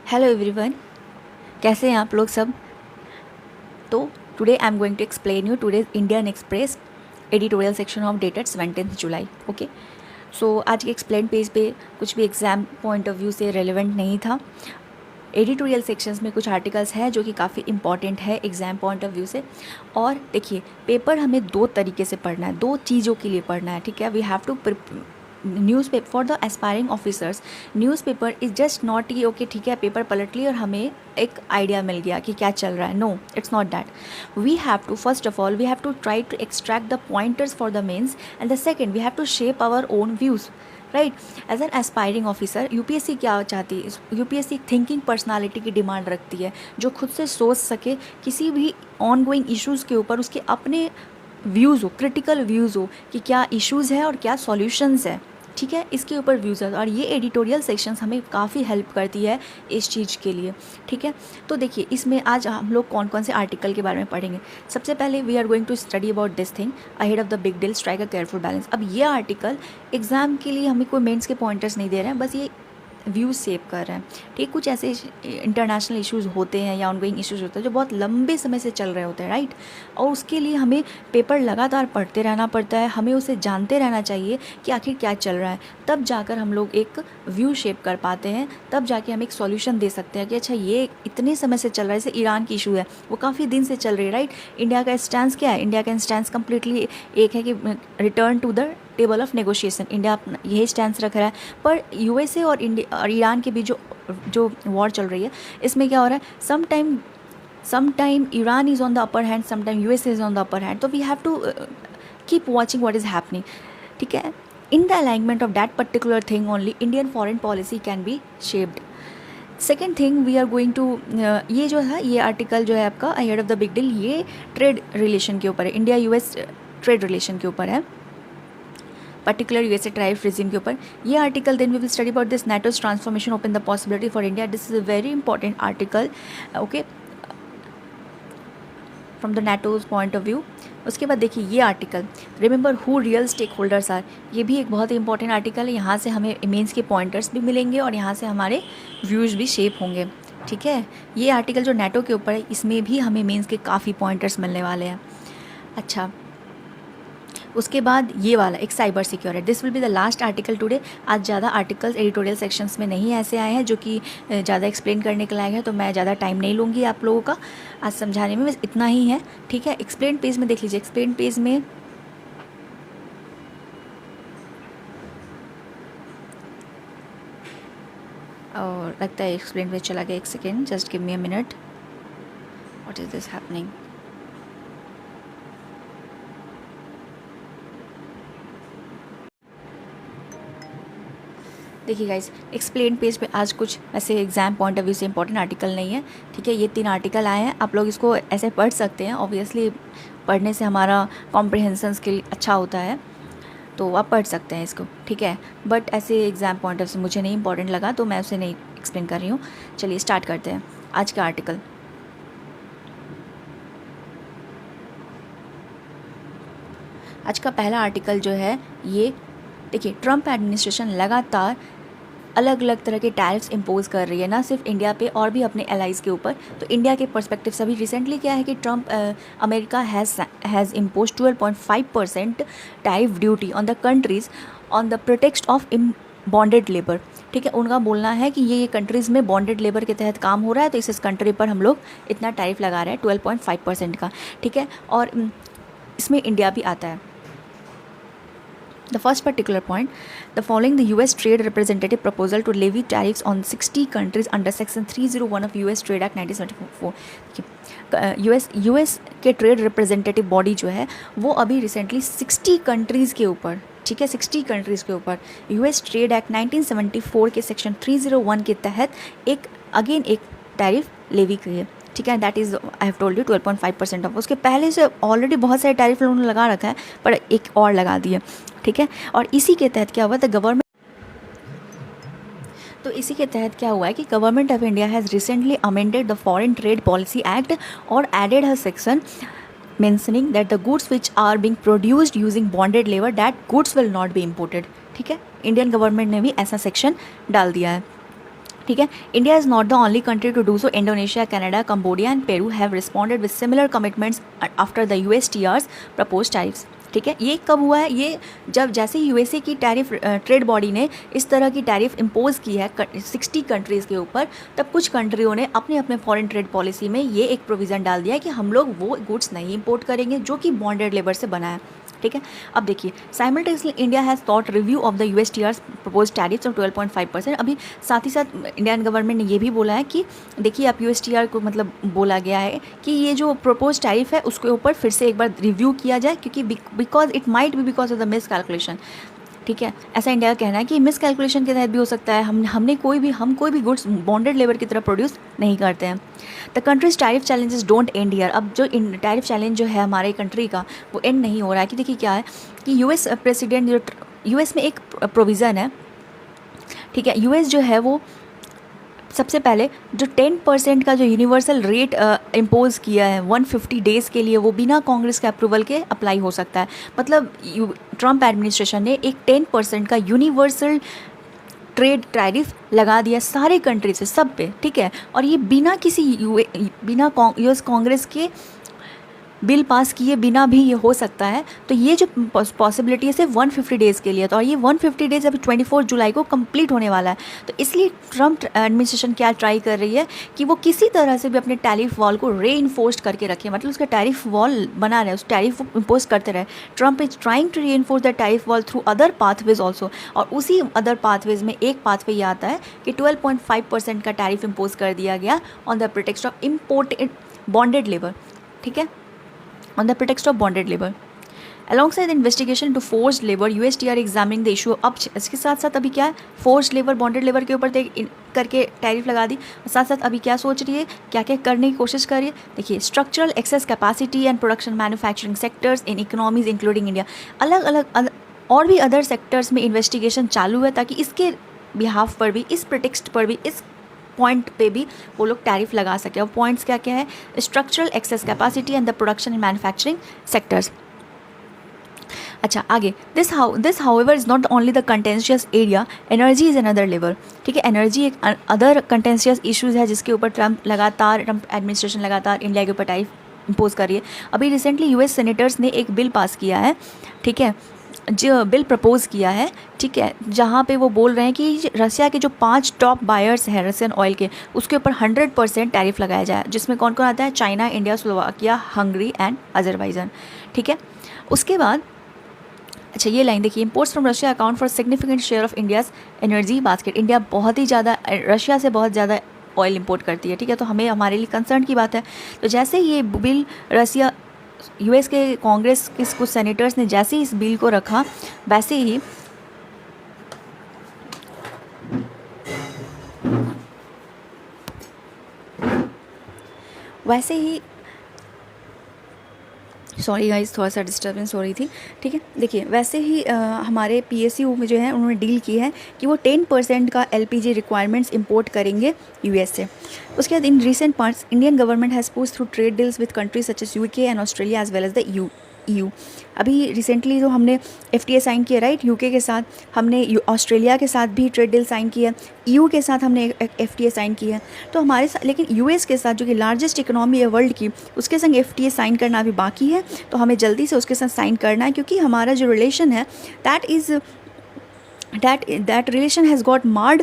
Hello everyone, कैसे हैं आप लोग सब। तो today I am going to explain you today Indian Express editorial section of dated 17 जुलाई। ओके, सो आज के एक्सप्लेन पेज पे कुछ भी एग्ज़ाम पॉइंट ऑफ व्यू से रेलेवेंट नहीं था। एडिटोरियल सेक्शंस में कुछ आर्टिकल्स हैं जो कि काफ़ी इंपॉर्टेंट है एग्ज़ाम पॉइंट ऑफ व्यू से। और देखिए, पेपर हमें दो तरीके से पढ़ना है, दो चीज़ों के लिए पढ़ना है, ठीक है। We have to newspaper for the aspiring officers. Newspaper is just not कि ओके ठीक है पेपर पलट ली और हमें एक आइडिया मिल गया कि क्या चल रहा है। No, it's not that. We have to first of all we have to try to extract the pointers for the mains and the second we have to shape our own views, right. As an aspiring officer UPSC क्या चाहती है? UPSC thinking personality की demand रखती है जो खुद से सोच सके किसी भी ऑन गोइंग इशूज़ के ऊपर, उसके अपने व्यूज़ हो, क्रिटिकल व्यूज़ हो कि क्या इश्यूज़ है और क्या सॉल्यूशंस है, ठीक है। इसके ऊपर व्यूज़ है और ये एडिटोरियल सेक्शंस हमें काफ़ी हेल्प करती है इस चीज़ के लिए, ठीक है। तो देखिए, इसमें आज हम लोग कौन कौन से आर्टिकल के बारे में पढ़ेंगे। सबसे पहले we are going to study about this thing ahead of the big deal, strike a careful balance. अब ये आर्टिकल एग्जाम के लिए हमें कोई मेंस के पॉइंटर्स नहीं दे रहे हैं, बस ये व्यूज़ सेव कर रहे हैं, ठीक। कुछ ऐसे इंटरनेशनल इश्यूज़ होते हैं या ऑनगोइंग इश्यूज़ होते हैं जो बहुत लंबे समय से चल रहे होते हैं, राइट। और उसके लिए हमें पेपर लगातार पढ़ते रहना पड़ता है, हमें उसे जानते रहना चाहिए कि आखिर क्या चल रहा है। तब जाकर हम लोग एक व्यू शेप कर पाते हैं, तब जाके हम एक सॉल्यूशन दे सकते हैं कि अच्छा ये इतने समय से चल रहा है। जैसे ईरान की इशू है, वो काफ़ी दिन से चल रही है, राइट। इंडिया का स्टैंस क्या है? इंडिया का स्टैंस कम्प्लीटली एक है कि return to the table of negotiation. India अपना यही स्टैंस रख रहा है, पर यूएसए और इंडिया और ईरान के बीच जो वॉर चल रही है, इसमें क्या हो रहा है? Some time Iran is on the upper hand, some time USA is on the upper hand. तो we have to keep watching what is happening, ठीक है। In the alignment of that particular thing only Indian foreign policy can be shaped. Second thing we are going to, ये जो है ये article जो है आपका ahead of the big deal, ये ट्रेड रिलेशन के ऊपर है, इंडिया यूएस ट्रेड रिलेशन के ऊपर है, पर्टिकुलर यूएसए टैरिफ रिजीम के ऊपर। ये article then we will study about this NATO's transformation open the possibility for India. This is a very important article, okay, from the NATO's point of view. उसके बाद देखिए ये article, remember who real stakeholders are. ये भी एक बहुत ही important article है। यहाँ से हमें मेंस के पॉइंटर्स भी मिलेंगे और यहाँ से हमारे व्यूज़ भी शेप होंगे, ठीक है। ये आर्टिकल जो नेटो के ऊपर है, इसमें भी हमें मेंस के काफ़ी पॉइंटर्स मिलने वाले हैं। अच्छा, उसके बाद ये वाला एक cyber security, this will be the last article today. आज ज़्यादा आर्टिकल्स एडिटोरियल सेक्शंस में नहीं ऐसे आए हैं जो कि ज़्यादा एक्सप्लेन करने के लायक है, तो मैं ज़्यादा टाइम नहीं लूँगी आप लोगों का आज समझाने में, बस इतना ही है, ठीक है। एक्सप्लेन पेज में देख लीजिए, एक्सप्लेन पेज में और लगता है एक्सप्लेन पेज चला गया। एक second, just give me a minute, what is this happening. देखिए गाइस, एक्सप्लेन पेज पे आज कुछ ऐसे एग्जाम पॉइंट ऑफ व्यू से इंपॉर्टेंट आर्टिकल नहीं है, ठीक है। ये 3 आर्टिकल आए हैं, आप लोग इसको ऐसे पढ़ सकते हैं। ऑब्वियसली पढ़ने से हमारा कॉम्प्रिहेंशन स्किल अच्छा होता है, तो आप पढ़ सकते हैं इसको, ठीक है। बट ऐसे एग्जाम पॉइंट ऑफ से मुझे नहीं इंपॉर्टेंट लगा, तो मैं उसे नहीं एक्सप्लेन कर रही हूँ। चलिए स्टार्ट करते हैं आज का आर्टिकल। आज का पहला आर्टिकल जो है ये देखिए, ट्रम्प एडमिनिस्ट्रेशन लगातार अलग अलग तरह के टैरिफ्स इम्पोज कर रही है, ना सिर्फ इंडिया पे और भी अपने एलाइज़ के ऊपर। तो इंडिया के पर्सपेक्टिव से अभी रिसेंटली क्या है कि Trump America has impose 12.5% tariff duty on the countries on the pretext of bonded labour, ठीक है। उनका बोलना है कि ये कंट्रीज़ में बॉन्डेड लेबर के तहत काम हो रहा है, तो इस कंट्री पर हम लोग इतना टैरिफ लगा रहे हैं 12.5% का, ठीक है। और इसमें इंडिया भी आता है। The first particular point, the following the U.S. Trade Representative proposal to levy tariffs on 60 countries under Section 301 of U.S. Trade Act 1974। US के ट्रेड रिप्रेजेंटेटिव बॉडी जो है वो अभी रिसेंटली 60 कंट्रीज़ के ऊपर, ठीक है, 60 कंट्रीज़ के ऊपर US ट्रेड एक्ट 1974 के सेक्शन 301 के तहत एक टैरिफ लेवी की है, ठीक है। That is I have told you 12.5% of. उसके पहले से ऑलरेडी बहुत सारे टैरिफ उन्होंने लगा रखा है, पर एक और लगा दिया, ठीक है। और इसी के तहत क्या हुआ था, इसी के तहत क्या हुआ है कि government of India has recently amended the foreign trade policy act और added her section mentioning that the goods which are being produced using bonded labour that goods will not be imported, ठीक है। Indian government ने भी ऐसा section डाल दिया है। ठीक है, India is not the only country to do so. Indonesia, Canada, Cambodia and Peru have responded with similar commitments after the USTR's propose tariffs. ठीक है, ये कब हुआ है? ये जब जैसे ही USA की टैरिफ ट्रेड बॉडी ने इस तरह की टैरिफ इम्पोज की है 60 कंट्रीज़ के ऊपर, तब कुछ कंट्रियों ने अपने अपने फॉरेन ट्रेड पॉलिसी में ये एक प्रोविज़न डाल दिया है कि हम लोग वो गुड्स नहीं इंपोर्ट करेंगे जो कि बॉन्डेड लेबर से बना है. ठीक है, अब देखिए, simultaneously India has thought review of the USTR's propose tariffs of 12.5%. अभी साथ ही साथ इंडियन गवर्नमेंट ने ये भी बोला है कि देखिए, आप USTR को मतलब बोला गया है कि ये जो प्रपोज टैरिफ है उसके ऊपर फिर से एक बार रिव्यू किया जाए, क्योंकि because it might be because of the miss calculation. ठीक है, ऐसा इंडिया का कहना है कि मिस कैलकुलेशन के तहत भी हो सकता है. हम कोई भी गुड्स बॉन्डेड लेबर की तरह प्रोड्यूस नहीं करते हैं. The countries tariff challenges don't and year. अब जो टैरिफ चैलेंज जो है हमारे कंट्री का, वो एंड नहीं हो रहा है. कि देखिए क्या है कि US प्रेसिडेंट जो US में एक प्रोविज़न है. ठीक है, US जो है वो सबसे पहले जो 10% का जो यूनिवर्सल रेट इम्पोज किया है 150 डेज़ के लिए, वो बिना कांग्रेस के अप्रूवल के अप्लाई हो सकता है. मतलब ट्रम्प एडमिनिस्ट्रेशन ने एक 10% का यूनिवर्सल ट्रेड टैरिफ लगा दिया सारे कंट्री से, सब पे. ठीक है, और ये बिना US कांग्रेस के बिल पास किए बिना भी ये हो सकता है. तो ये जो पॉसिबिलिटी है सिर्फ 150 डेज़ के लिए. तो और ये 150 डेज़ अभी 24 जुलाई को कंप्लीट होने वाला है. तो इसलिए ट्रम्प एडमिनिस्ट्रेशन क्या ट्राई कर रही है कि वो किसी तरह से भी अपने टैरिफ वॉल को रीइंफोर्स करके रखे, मतलब उसका टैरिफ वॉल बना रहे, उस टैरिफ को इम्पोज करते रहे. Trump is trying to reinforce the tariff wall through other pathways also. और उसी अदर पाथवेज में एक पाथवे ये आता है कि 12.5% का टैरिफ इम्पोज कर दिया गया on the pretext of imported bonded labour. ठीक है, on the pretext of bonded labor. Alongside the investigation into forced labor, USTR examining the issue. अब इसके साथ साथ अभी क्या है, forced labor, bonded labor के ऊपर करके टैरिफ लगा दी. साथ साथ अभी क्या सोच रही है, क्या क्या करने की कोशिश कर रही है. देखिए, structural access capacity and production manufacturing sectors in economies including India. अलग अलग और भी अदर सेक्टर्स में इन्वेस्टिगेशन चालू है, ताकि इसके बिहाफ पर भी, इस प्रिटेक्स्ट पर भी, इस पॉइंट पे भी वो लोग टैरिफ लगा सके. और पॉइंट्स क्या क्या है, structural access capacity and the production and manufacturing sectors. अच्छा, आगे, this however is not only the contentious area, energy is another lever. ठीक है, एनर्जी एक अदर कंटेंशियस इश्यूज़ है जिसके ऊपर ट्रम्प एडमिनिस्ट्रेशन लगातार इंडिया के ऊपर टैरिफ इम्पोज कर रही है. अभी रिसेंटली US सेनेटर्स ने एक बिल पास किया है. ठीक है, जो बिल प्रपोज किया है, ठीक है, जहाँ पे वो बोल रहे हैं कि रसिया के जो 5 टॉप बायर्स हैं रसियन ऑयल के, उसके ऊपर 100% टैरिफ लगाया जाए, जिसमें कौन कौन आता है, China, India, Slovakia, Hungary and Azerbaijan. ठीक है, उसके बाद अच्छा ये लाइन देखिए, imports from Russia account for significant share of India's energy basket. India बहुत ही ज़्यादा रशिया से बहुत ज़्यादा ऑयल इंपोर्ट करती है. ठीक है, तो हमें हमारे लिए कंसर्न की बात है. तो जैसे ये बिल US के कांग्रेस के कुछ सेनेटर्स ने जैसे ही इस बिल को रखा, वैसे ही सॉरी गाइस, थोड़ा सा डिस्टर्बेंस हो रही थी. ठीक है, देखिए, वैसे ही हमारे PSU में जो है उन्होंने डील की है कि वो 10% का LPG रिक्वायरमेंट्स इंपोर्ट करेंगे US से. उसके बाद in recent months Indian government has pushed through trade deals with countries such as UK and Australia as well as the EU. अभी रिसेंटली जो हमने FTA साइन किया, राइट, UK के साथ, हमने ऑस्ट्रेलिया के साथ भी ट्रेड डील साइन किया, EU के साथ हमने FTA साइन किया है. तो हमारे साथ, लेकिन US के साथ जो कि लार्जेस्ट इकोनॉमी है वर्ल्ड की, उसके संग FTA साइन करना अभी बाकी है. तो हमें जल्दी से उसके साथ साइन करना है, क्योंकि हमारा जो रिलेशन है that relation has got marred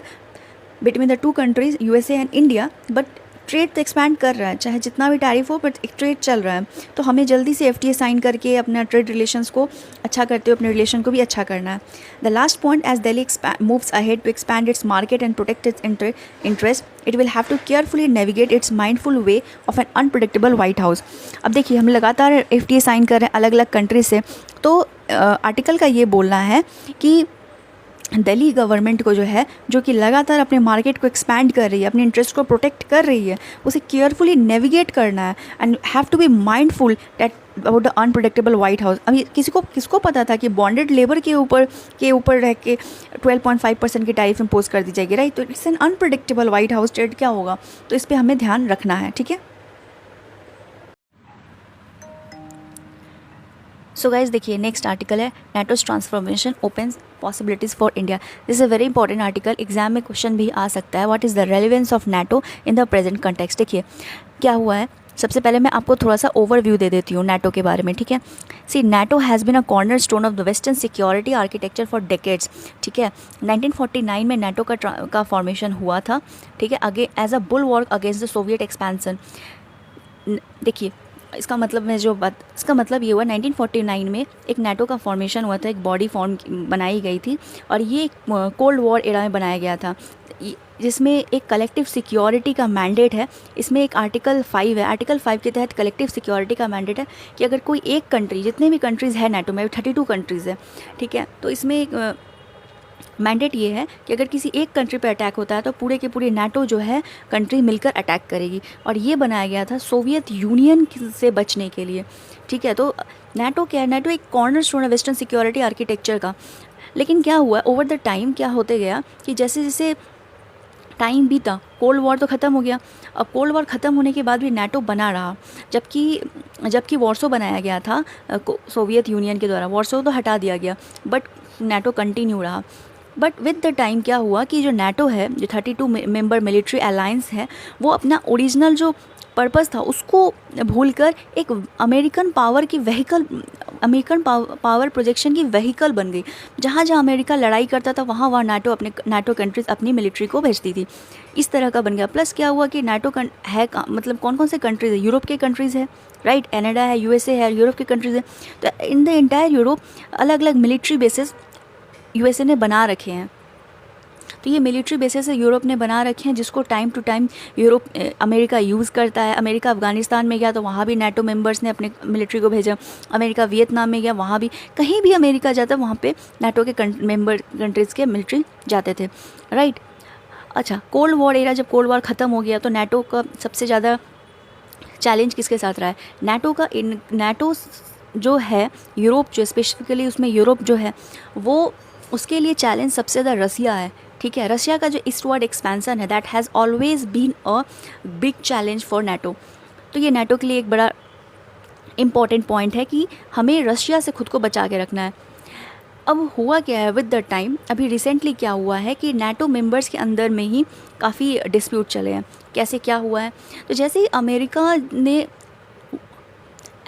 between the 2 countries USA and India. But trade तो एक्सपैंड कर रहा है, चाहे जितना भी टैरिफ हो, बट एक ट्रेड चल रहा है. तो हमें जल्दी से FTA साइन करके अपना ट्रेड रिलेशंस को अच्छा करते हुए अपने रिलेशन को भी अच्छा करना है. The last point, as Delhi moves ahead to expand its market and protect its interest, it will have to carefully navigate its mindful way of an unpredictable White House. अब देखिए, हम लगातार FTA साइन कर रहे हैं अलग अलग कंट्री से. तो आर्टिकल का ये बोलना है कि दिल्ली गवर्नमेंट को जो है, जो कि लगातार अपने मार्केट को एक्सपैंड कर रही है, अपने इंटरेस्ट को प्रोटेक्ट कर रही है, उसे केयरफुली नेविगेट करना है and have to be mindful that about the unpredictable White House. अभी किसको पता था कि बॉन्डेड लेबर के ऊपर रह के 12.5% की टैरिफ इम्पोज कर दी जाएगी, राइट. तो it's an unpredictable White house trade क्या होगा, तो इस पर हमें ध्यान रखना है. ठीक है, सो गाइज देखिए नेक्स्ट आर्टिकल है नाटोज transformation opens possibilities for India. This is a very important article, exam में क्वेश्चन भी आ सकता है। What is the relevance of NATO in the present context. देखिए क्या हुआ है, सबसे पहले मैं आपको थोड़ा सा ओवरव्यू दे देती हूँ नाटो के बारे में, ठीक है। See NATO has been a cornerstone of the western security architecture for decades, ठीक है। 1949 में नाटो का फॉर्मेशन हुआ था, ठीक है, आगे as a bulwark against the Soviet expansion. देखिए इसका मतलब ये हुआ 1949 में एक नाटो का फॉर्मेशन हुआ था, एक बॉडी फॉर्म बनाई गई थी और ये कोल्ड वॉर एरा में बनाया गया था, जिसमें एक कलेक्टिव सिक्योरिटी का मैंडेट है। इसमें एक आर्टिकल 5 है, आर्टिकल 5 के तहत कलेक्टिव सिक्योरिटी का मैंडेट है कि अगर कोई एक कंट्री, जितने भी कंट्रीज़ है नाटो में 32 कंट्रीज़ है, ठीक है, तो इसमें एक मैंडेट ये है कि अगर किसी एक कंट्री पर अटैक होता है तो पूरे के पूरे नाटो जो है कंट्री मिलकर अटैक करेगी। और ये बनाया गया था सोवियत यूनियन से बचने के लिए, ठीक है। तो नाटो क्या है, नाटो एक कॉर्नर स्टोन है वेस्टर्न सिक्योरिटी आर्किटेक्चर का। लेकिन क्या हुआ ओवर द टाइम, क्या होते गया कि जैसे जैसे टाइम बीता, कोल्ड वॉर तो ख़त्म हो गया। अब कोल्ड वॉर ख़त्म होने के बाद भी नाटो बना रहा, जबकि वॉर्सो बनाया गया था सोवियत यूनियन के द्वारा। वॉर्सो तो हटा दिया गया बट नाटो कंटिन्यू रहा। बट विद द टाइम क्या हुआ कि जो नाटो है, जो 32 मेंबर मिलिट्री अलायंस है, वो अपना ओरिजिनल जो पर्पस था उसको भूलकर एक अमेरिकन पावर प्रोजेक्शन की वहीकल बन गई। जहाँ जहाँ अमेरिका लड़ाई करता था वहाँ वहाँ नाटो कंट्रीज़ अपनी मिलिट्री को भेजती थी। इस तरह का बन गया। प्लस क्या हुआ कि नाटो है मतलब कौन कौन से कंट्रीज़ है, यूरोप के कंट्रीज़ है, राइट, कनाडा है, यूएसए है, यूरोप के कंट्रीज़ है। तो इन द एंटायर यूरोप अलग अलग मिलिट्री बेसिस यूएसए ने बना रखे हैं। तो ये मिलिट्री बेसिस यूरोप ने बना रखे हैं, जिसको time to time America use करता है। अमेरिका अफगानिस्तान में गया तो वहाँ भी नाटो मेंबर्स ने अपने मिलिट्री को भेजा। अमेरिका वियतनाम में गया, वहाँ भी, कहीं भी अमेरिका जाता वहाँ पे नाटो के मेंबर कंट्रीज़ के मिलिट्री जाते थे, राइट। अच्छा, कोल्ड वॉर एरा, जब कोल्ड वॉर ख़त्म हो गया तो नाटो का सबसे ज़्यादा चैलेंज किसके साथ रहा है, नाटो जो है यूरोप, जो स्पेसिफिकली उसमें यूरोप जो है वो, उसके लिए चैलेंज सबसे ज़्यादा रसिया है, ठीक है। रशिया का जो ईस्टवर्ड एक्सपेंसन है that has always been a big challenge for NATO. तो ये नाटो के लिए एक बड़ा इम्पॉर्टेंट पॉइंट है कि हमें रशिया से खुद को बचा के रखना है। अब हुआ क्या है विद द टाइम, अभी रिसेंटली क्या हुआ है कि नाटो मेंबर्स के अंदर में ही काफ़ी डिस्प्यूट चले हैं। कैसे क्या हुआ है, तो जैसे ही अमेरिका ने,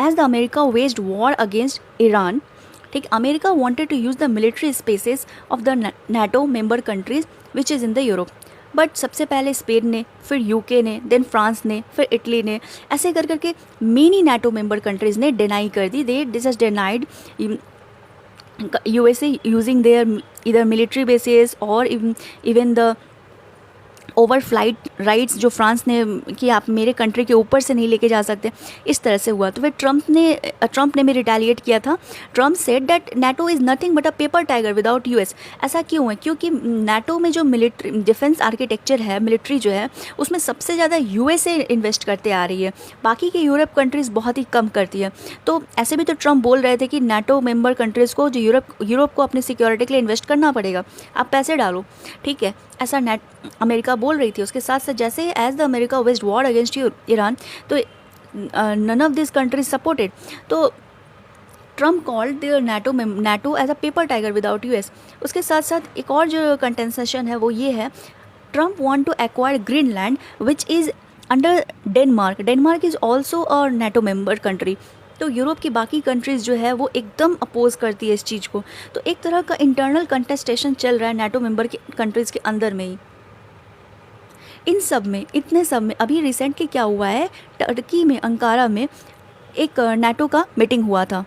as the America waged war against Iran, ठीक, America wanted to use the military spaces of the NATO member countries which is in the Europe. But सबसे पहले स्पेन ने, फिर यूके ने, देन फ्रांस ने, फिर इटली ने, ऐसे कर करके मेनी नाटो मेंबर कंट्रीज़ ने डिनाई कर दी। This has denied USA using their either military bases or even the overflight rights जो फ्रांस ने कि आप मेरे कंट्री के ऊपर से नहीं लेके जा सकते, इस तरह से हुआ। तो फिर ट्रंप ने भी रिटेलिएट किया था। Trump said that NATO is nothing but a paper tiger without US. ऐसा क्यों है, क्योंकि नाटो में जो मिलिट्री डिफेंस आर्किटेक्चर है, मिलिट्री जो है, उसमें सबसे ज़्यादा यूएसए इन्वेस्ट करते आ रही है, बाकी के यूरोप कंट्रीज़ बहुत ही कम करती है। तो ऐसे भी तो ट्रंप बोल रहे थे कि नाटो मेंबर कंट्रीज़ को, जो यूरोप को अपनी सिक्योरिटी के लिए इन्वेस्ट करना पड़ेगा, आप पैसे डालो, ठीक है, ऐसा अमेरिका बोल रही थी। उसके साथ साथ जैसे as the America waged war against Iran, तो none of this countries supported. तो Trump called the NATO as a paper tiger without US. उसके साथ साथ एक और जो कंटेंसेशन है वो ये है, Trump want to acquire Greenland which is under Denmark. Denmark is also a NATO member country. तो यूरोप की बाकी कंट्रीज़ जो है वो एकदम अपोज करती है इस चीज़ को। तो एक तरह का इंटरनल कंटेस्टेशन चल रहा है नाटो मेंबर की कंट्रीज़ के अंदर में ही। इन सब में, इतने सब में अभी रिसेंटली क्या हुआ है, टर्की में, अंकारा में एक नाटो का मीटिंग हुआ था,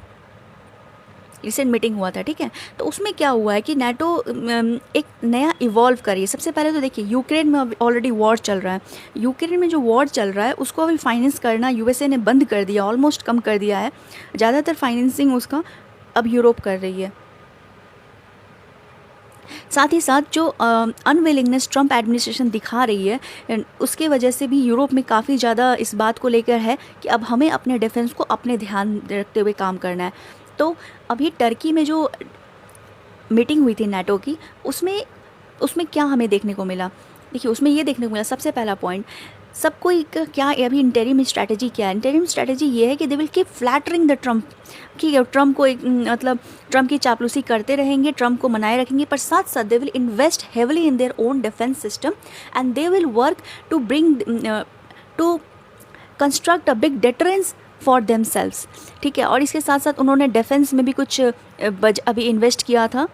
रिसेंट मीटिंग हुआ था, ठीक है। तो उसमें क्या हुआ है कि नाटो एक नया इवॉल्व करी है। सबसे पहले तो देखिए यूक्रेन में अभी ऑलरेडी वॉर चल रहा है। यूक्रेन में जो वॉर चल रहा है उसको अभी फाइनेंस करना यूएसए ने बंद कर दिया, ऑलमोस्ट कम कर दिया है। ज़्यादातर फाइनेंसिंग उसका अब यूरोप कर रही है। साथ ही साथ जो अनविलिंगनेस ट्रम्प एडमिनिस्ट्रेशन दिखा रही है, उसके वजह से भी यूरोप में काफ़ी ज़्यादा इस बात को लेकर है कि अब हमें अपने डिफेंस को अपने ध्यान रखते हुए काम करना है। तो अभी टर्की में जो मीटिंग हुई थी नाटो की, उसमें क्या हमें देखने को मिला, देखिए उसमें ये देखने को मिला, सबसे पहला पॉइंट, सबको एक क्या अभी इंटरिम स्ट्रैटेजी क्या है? इंटरिम स्ट्रैटेजी ये है कि they will keep flattering the Trump, कि ट्रम्प को एक मतलब ट्रम्प की चापलूसी करते रहेंगे, ट्रम्प को मनाए रखेंगे, पर साथ साथ they will invest heavily in their own defence system and they will work to bring to construct a big deterrence for themselves, ठीक है। और इसके साथ साथ उन्होंने डिफेंस में भी कुछ अभी इन्वेस्ट किया था,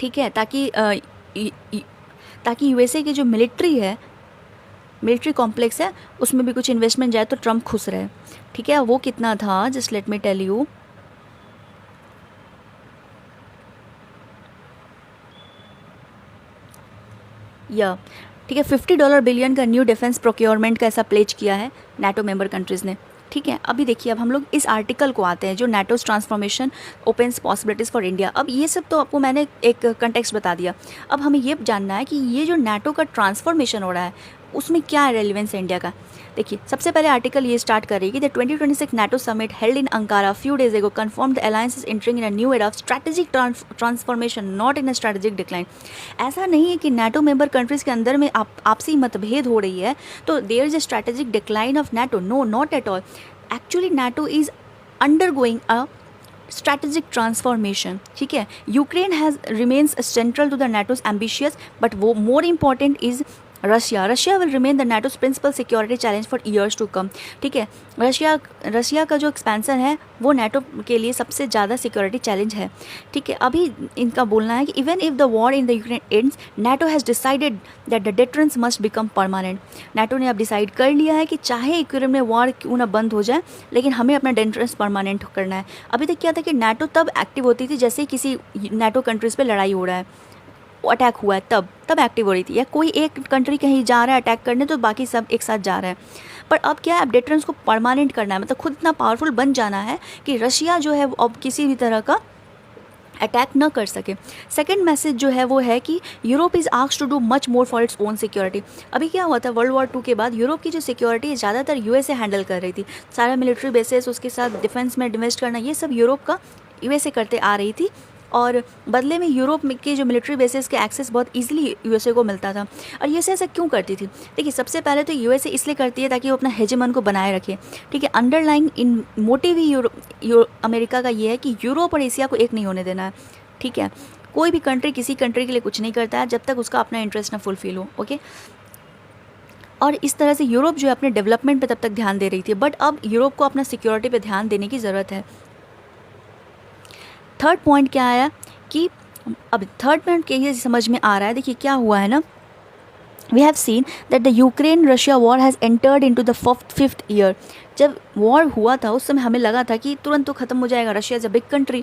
ठीक है, ताकि यूएसए की जो मिलिट्री कॉम्प्लेक्स है उसमें भी कुछ इन्वेस्टमेंट जाए तो ट्रम्प खुश रहे, ठीक है। वो कितना था, just let me tell you, या ठीक है, $50 बिलियन का न्यू डिफेंस प्रोक्योरमेंट का ऐसा प्लेज किया है नाटो मेंबर कंट्रीज़ ने, ठीक है। अभी देखिए, अब हम लोग इस आर्टिकल को आते हैं जो नाटोज transformation opens possibilities for India. अब ये सब तो आपको मैंने एक कंटेक्स्ट बता दिया, अब हमें ये जानना है कि ये जो नाटो का ट्रांसफॉर्मेशन हो रहा है उसमें क्या रेलिवेंस है इंडिया का। देखिए, सबसे पहले आर्टिकल ये स्टार्ट करेगी, the 2026 NATO summit held in Ankara few days ago confirmed the alliance is entering in a new era of strategic transformation, not in a strategic decline। ऐसा नहीं है कि NATO मेंबर कंट्रीज़ के अंदर में आपसी मतभेद हो रही है तो there is a strategic decline of NATO, no not at all. Actually NATO is undergoing a strategic transformation, ठीक है। Ukraine has remains central to the NATO's ambitious, but वो more important is Russia will remain the NATO's principal security challenge for years to come, ठीक है। Russia का जो expansion है वो NATO के लिए सबसे ज़्यादा सिक्योरिटी चैलेंज है, ठीक है। अभी इनका बोलना है कि even if the war in the Ukraine ends, NATO has decided that the deterrence must become permanent. NATO ने अब डिसाइड कर लिया है कि चाहे यूक्रेन में वॉर क्यों ना बंद हो जाए, लेकिन हमें अपना डिटरेंस परमानेंट करना है। अभी तक क्या था कि नाटो तब एक्टिव होती थी जैसे किसी नाटो कंट्रीज़ पे लड़ाई हो रहा है, अटैक हुआ है, तब एक्टिव हो रही थी, या कोई एक कंट्री कहीं जा रहा है अटैक करने तो बाकी सब एक साथ जा रहे हैं। पर अब क्या है, अब डिटरेंस को परमानेंट करना है, मतलब खुद इतना पावरफुल बन जाना है कि रशिया जो है अब किसी भी तरह का अटैक न कर सके। सेकेंड मैसेज जो है वो है कि Europe is asked to do much more for its own security. अभी क्या हुआ था, वर्ल्ड वॉर 2 के बाद यूरोप की जो सिक्योरिटी है ज़्यादातर यूएसए हैंडल कर रही थी, सारा मिलिट्री बेसिस, उसके साथ डिफेंस में इन्वेस्ट करना, ये सब यूरोप का यूएसए करते आ रही थी, और बदले में यूरोप के जो मिलिट्री बेसिस के एक्सेस बहुत इजीली यूएसए को मिलता था। और यूएसए ऐसा क्यों करती थी? देखिए, सबसे पहले तो यूएसए इसलिए करती है ताकि वो अपना हेजेमन को बनाए रखे, ठीक है। अंडरलाइंग इन मोटिव ही अमेरिका का ये है कि यूरोप और एशिया को एक नहीं होने देना है, ठीक है। कोई भी कंट्री किसी कंट्री के लिए कुछ नहीं करता है जब तक उसका अपना इंटरेस्ट ना फुलफिल हो, ओके। और इस तरह से यूरोप जो है अपने डेवलपमेंट पे तब तक ध्यान दे रही थी, बट अब यूरोप को अपना सिक्योरिटी पे ध्यान देने की ज़रूरत है। थर्ड पॉइंट क्या आया कि अब थर्ड पॉइंट के ये समझ में आ रहा है, देखिए क्या हुआ है ना, we have seen that the Ukraine Russia war has entered into the fifth year. जब वॉर हुआ था उस समय हमें लगा था कि तुरंत तो ख़त्म हो जाएगा, Russia is a big country,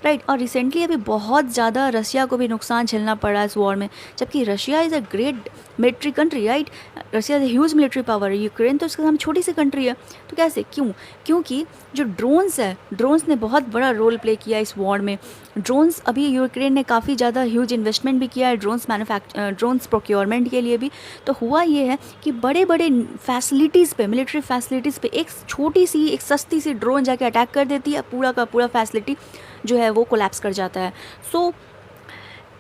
right. और रिसेंटली अभी बहुत ज़्यादा रशिया को भी नुकसान झेलना पड़ा है इस वॉर में, जबकि Russia is a great military country, right. Russia is a huge military power है, यूक्रेन तो इसका हम छोटी सी कंट्री है। तो कैसे, क्योंकि जो ड्रोन्स है, ड्रोन्स ने बहुत बड़ा रोल प्ले किया इस वॉर में। ड्रोन्स अभी यूक्रेन ने काफ़ी ज़्यादा ह्यूज इन्वेस्टमेंट भी किया है ड्रोन्स प्रोक्योरमेंट के लिए भी। तो हुआ ये है कि बड़े बड़े फैसिलिटीज़ पे, मिलिट्री फैसिलिटीज़ पे एक छोटी सी, एक सस्ती सी ड्रोन जाके अटैक कर देती है, पूरा का पूरा फैसिलिटी जो है वो कोलैप्स कर जाता है। सो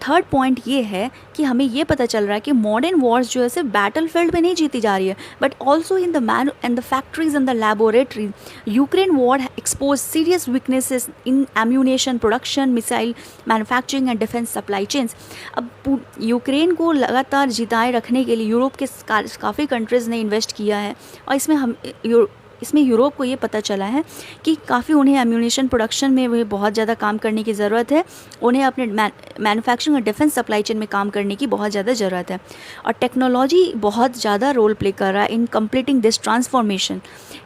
थर्ड पॉइंट ये है कि हमें ये पता चल रहा है कि मॉडर्न वॉर्स जो है सिर्फ बैटल फील्ड में नहीं जीती जा रही है, but also in the factories and the laboratories. Ukraine war expose serious weaknesses in ammunition production, missile manufacturing and defence supply chains. अब यूक्रेन को लगातार जिताए रखने के लिए यूरोप के काफ़ी कंट्रीज़ ने इन्वेस्ट किया है, और इसमें यूरोप को ये पता चला है कि काफ़ी उन्हें एम्यूनेशन प्रोडक्शन में भी बहुत ज़्यादा काम करने की ज़रूरत है, उन्हें अपने मैन्युफैक्चरिंग और डिफेंस सप्लाई चेन में काम करने की बहुत ज़्यादा ज़रूरत है। और टेक्नोलॉजी बहुत ज़्यादा रोल प्ले कर रहा है in completing this transformation.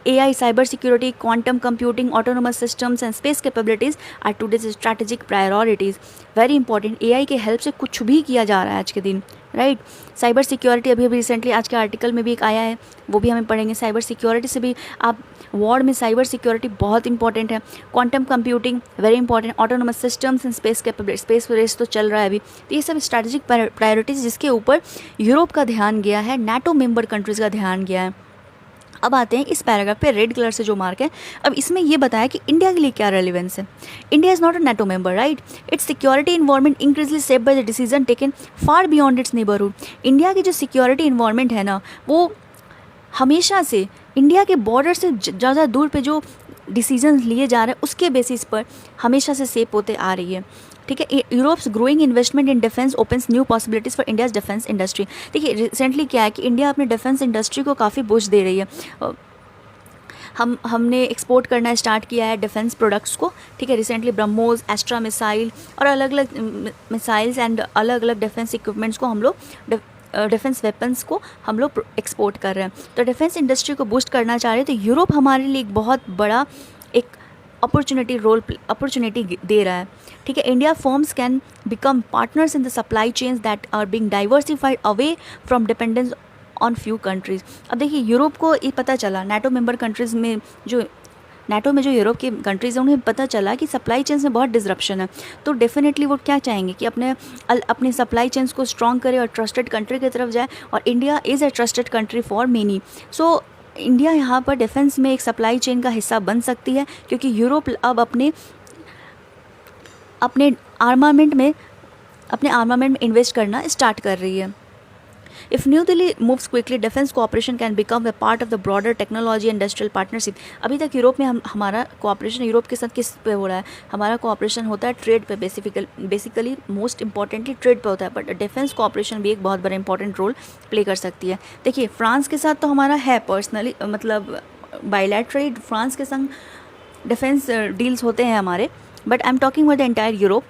AI, cyber security, quantum computing, autonomous systems and space capabilities are today's strategic priorities. Very important, AI के हेल्प से कुछ भी किया जा रहा है आज के दिन, राइट। साइबर सिक्योरिटी अभी रिसेंटली आज के आर्टिकल में भी एक आया है, वो भी हमें पढ़ेंगे। साइबर सिक्योरिटी से भी आप वॉर में साइबर सिक्योरिटी बहुत इंपॉर्टेंट है। Quantum computing very important, autonomous systems and space capability, space race तो चल रहा है अभी। तो ये सब स्ट्रैटेजिक प्रायोरिटीज़ जिसके ऊपर यूरोप का ध्यान गया है, नाटो मेंबर कंट्रीज़ का ध्यान गया है। अब आते हैं इस पैराग्राफ पे, रेड कलर से जो मार्क है, अब इसमें ये बताया कि इंडिया के लिए क्या रेलिवेंस है। India is not a NATO member, right. Its security environment increasingly shaped by the decision taken far beyond its neighbourhood. India की जो सिक्योरिटी इन्वायरमेंट है ना, वो हमेशा से इंडिया के बॉर्डर से ज़्यादा दूर पे जो डिसीजंस लिए जा रहे हैं उसके बेसिस पर हमेशा से सेप होते आ रही है। ठीक है, Europe's growing investment in defence opens new possibilities for India's defence industry. देखिए रिसेंटली क्या है कि इंडिया अपने डिफेंस इंडस्ट्री को काफ़ी बूस्ट दे रही है। हमने एक्सपोर्ट करना स्टार्ट किया है डिफेंस प्रोडक्ट्स को। ठीक है, रिसेंटली ब्रह्मोस, एस्ट्रा मिसाइल और अलग अलग मिसाइल्स एंड अलग अलग डिफेंस इक्विपमेंट्स को हम लोग डिफेंस वेपन्स को हम लोग एक्सपोर्ट कर रहे हैं। तो डिफेंस इंडस्ट्री को बूस्ट करना चाह रहे हैं, तो यूरोप हमारे लिए एक बहुत बड़ा एक अपॉर्चुनिटी दे रहा है। ठीक है, India firms can become partners in the supply chains that are being diversified away from dependence on few countries. अब देखिए यूरोप को ये पता चला, नाटो मेंबर कंट्रीज़ में जो यूरोप की कंट्रीज़ हैं उन्हें पता चला कि सप्लाई चेन्स में बहुत डिसरप्शन है। तो डेफिनेटली वो क्या चाहेंगे कि अपने सप्लाई चेन्स को स्ट्रॉन्ग करे और ट्रस्टेड कंट्री की तरफ जाए, और India is a trusted country for many. So India यहाँ पर डिफेंस में एक सप्लाई चेन का हिस्सा बन सकती है, क्योंकि यूरोप अब अपने आर्मामेंट में इन्वेस्ट करना स्टार्ट कर रही है। If New Delhi moves quickly, defense cooperation can become a part of the broader technology industrial partnership. अभी तक यूरोप में हमारा कोऑपरेशन यूरोप के साथ किस पे हो रहा है? हमारा कोऑपरेशन होता है ट्रेड पे, बेसिकली मोस्ट इंपॉर्टेंटली ट्रेड पे होता है, बट डिफेंस कोऑपरेशन भी एक बहुत बड़ा इंपॉर्टेंट रोल प्ले कर सकती है। देखिए फ्रांस के साथ तो हमारा है पर्सनली, मतलब बायलैटरल फ्रांस के संग डिफेंस डील्स होते हैं हमारे, but I am talking about the entire Europe.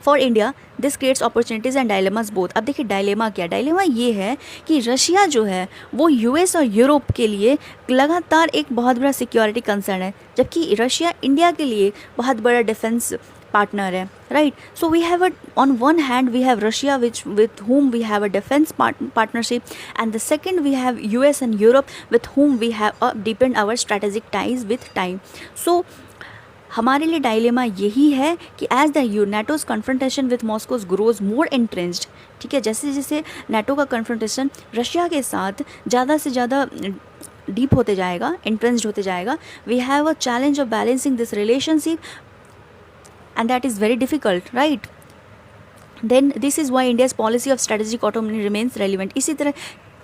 For India this creates opportunities and dilemmas both. अब देखिए डायलेमा क्या, डायलेमा ये है कि रशिया जो है वो यूएस और यूरोप के लिए लगातार एक बहुत बड़ा सिक्योरिटी कंसर्न है, जबकि रशिया इंडिया के लिए बहुत बड़ा डिफेंस पार्टनर है, right. So we have on one hand we have Russia with whom we have a defense partnership, and the second we have US and Europe with whom we have deepened our strategic ties with time. So हमारे लिए dilemma यही है कि as the NATO's confrontation with Moscow's grows more entrenched. ठीक है, जैसे जैसे NATO का कन्फ्रंटेशन रशिया के साथ ज़्यादा से ज़्यादा डीप होते जाएगा, एंट्रेंस्ड होते जाएगा, we have a challenge of balancing this relationship and that is very difficult, right. Then this is why India's policy of strategic autonomy remains relevant. इसी तरह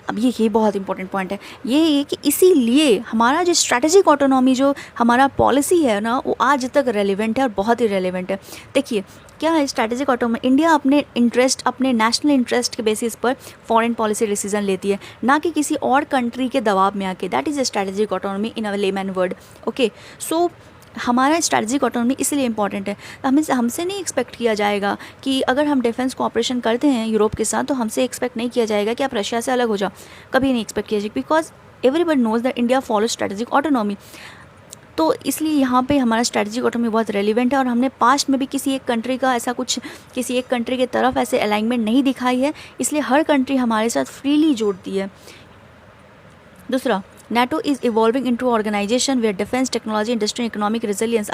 अब ये बहुत इंपॉर्टेंट पॉइंट है, ये कि इसीलिए हमारा जो स्ट्रैटेजिक ऑटोनॉमी जो हमारा पॉलिसी है ना, वो आज तक रेलिवेंट है और बहुत ही रेलिवेंट है। देखिए क्या है स्ट्रैटेजिक ऑटोनॉमी, इंडिया अपने नेशनल इंटरेस्ट के बेसिस पर फॉरेन पॉलिसी डिसीजन लेती है, ना कि किसी और कंट्री के दबाव में आके। That is a strategic autonomy in a layman word, okay. So हमारा स्ट्रैटेजिक ऑटोनॉमी इसलिए इंपॉर्टेंट है। हमसे नहीं एक्सपेक्ट किया जाएगा कि अगर हम डिफेंस कोऑपरेशन करते हैं यूरोप के साथ, तो हमसे एक्सपेक्ट नहीं किया जाएगा कि आप रशिया से अलग हो जाओ, कभी नहीं एक्सपेक्ट किया जाएगा, because everybody knows that India follow strategic autonomy. तो इसलिए यहाँ पे हमारा स्ट्रैटेजिक ऑटोनॉमी बहुत रेलिवेंट है, और हमने पास्ट में भी किसी एक कंट्री की तरफ ऐसे अलाइनमेंट नहीं दिखाई है, इसलिए हर कंट्री हमारे साथ फ्रीली जोड़ती है। दूसरा, NATO is evolving into an organization where defense, technology, industry, and economic resilience